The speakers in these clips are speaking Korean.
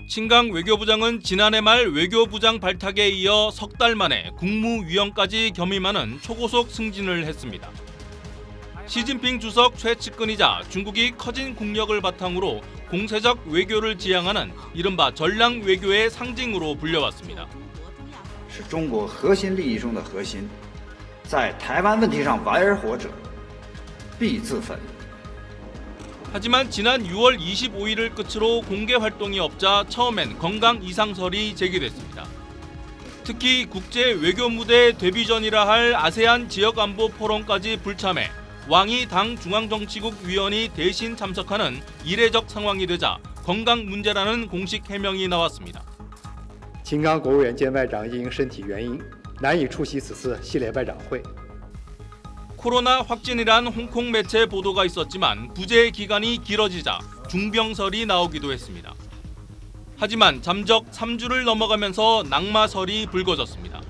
친강 외교부장은 지난해 말 외교부장 발탁에 이어 석 달 만에 국무위원까지 겸임하는 초고속 승진을 했습니다. 시진핑 주석 최측근이자 중국이 커진 국력을 바탕으로 공세적 외교를 지향하는 이른바 전랑 외교의 상징으로 불려왔습니다. 是中国核心利益中的核心，在台湾问题上玩而活者，必自焚。 하지만 지난 6월 25일을 끝으로 공개 활동이 없자 처음엔 건강 이상설이 제기됐습니다. 특히 국제 외교 무대 데뷔 전이라 할 아세안 지역안보 포럼까지 불참해 왕이 당 중앙정치국 위원이 대신 참석하는 이례적 상황이 되자 건강 문제라는 공식 해명이 나왔습니다. 秦刚国务院兼外长因身体原因难以出席此次系列外长会。 코로나 확진이란 홍콩 매체 보도가 있었지만 부재 기간이 길어지자 중병설이 나오기도 했습니다. 하지만 잠적 3주를 넘어가면서 낙마설이 불거졌습니다.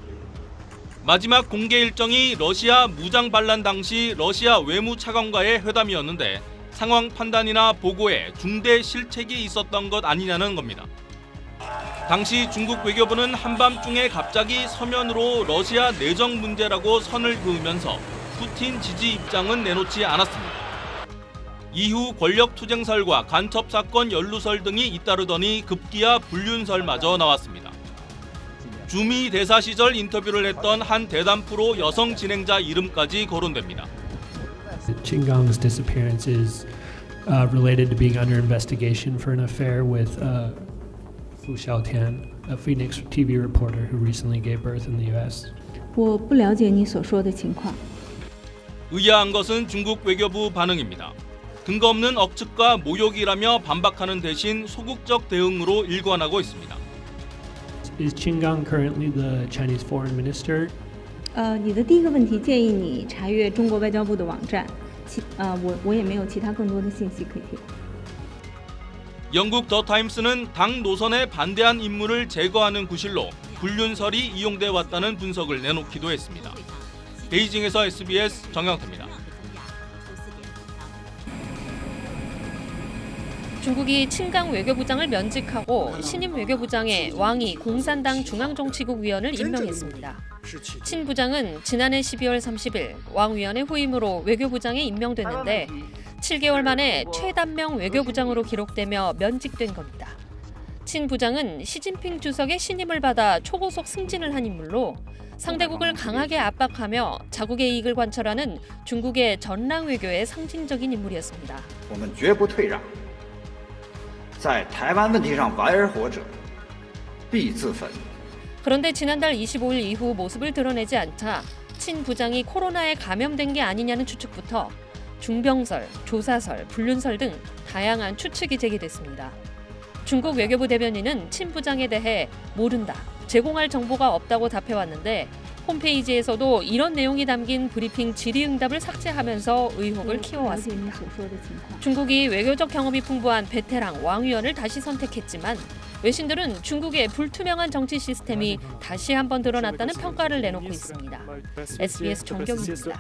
마지막 공개 일정이 러시아 무장 반란 당시 러시아 외무차관과의 회담이었는데 상황 판단이나 보고에 중대 실책이 있었던 것 아니냐는 겁니다. 당시 중국 외교부는 한밤중에 갑자기 서면으로 러시아 내정 문제라고 선을 그으면서 푸틴 지지 입장은 내놓지 않았습니다. 이후 권력투쟁설과 간첩사건 연루설 등이 잇따르더니 급기야 불륜설마저 나왔습니다. 주미 대사 시절 인터뷰를 했던 한 대담 프로 여성 진행자 이름까지 거론됩니다. Qin Gang's disappearance is related to being under investigation for an affair with Fu Xiaotian, a Phoenix TV reporter who recently gave birth in the U.S. 我不了解你所说的情况。 의아한 것은 중국 외교부 반응입니다. 근거 없는 억측과 모욕이라며 반박하는 대신 소극적 대응으로 일관하고 있습니다. Is Qin Gang currently the Chinese foreign minister? 你的第一个问题建议你查阅中国外交部的网站，我也没有其他更多的信息可以提供。 영국 더 타임스는 당 노선에 반대한 인물을 제거하는 구실로 불륜설이 이용돼 왔다는 분석을 내놓기도 했습니다. 베이징에서 SBS 정영태입니다. 중국이 친강 외교부장을 면직하고 신임 외교부장에 왕이 공산당 중앙정치국 위원을 임명했습니다. 친 부장은 지난해 12월 30일 왕 위원의 후임으로 외교부장에 임명됐는데 7개월 만에 최단명 외교부장으로 기록되며 면직된 겁니다. 친 부장은 시진핑 주석의 신임을 받아 초고속 승진을 한 인물로 상대국을 강하게 압박하며 자국의 이익을 관철하는 중국의 전랑 외교의 상징적인 인물이었습니다. 我们绝不退让，在台湾问题上玩而活者，必自焚。 그런데 지난달 25일 이후 모습을 드러내지 않자 친 부장이 코로나에 감염된 게 아니냐는 추측부터 중병설, 조사설, 불륜설 등 다양한 추측이 제기됐습니다. 중국 외교부 대변인은 친 부장에 대해 모른다, 제공할 정보가 없다고 답해왔는데 홈페이지에서도 이런 내용이 담긴 브리핑 질의응답을 삭제하면서 의혹을 키워왔습니다. 중국이 외교적 경험이 풍부한 베테랑 왕 위원을 다시 선택했지만 외신들은 중국의 불투명한 정치 시스템이 다시 한번 드러났다는 평가를 내놓고 있습니다. SBS 정경입니다.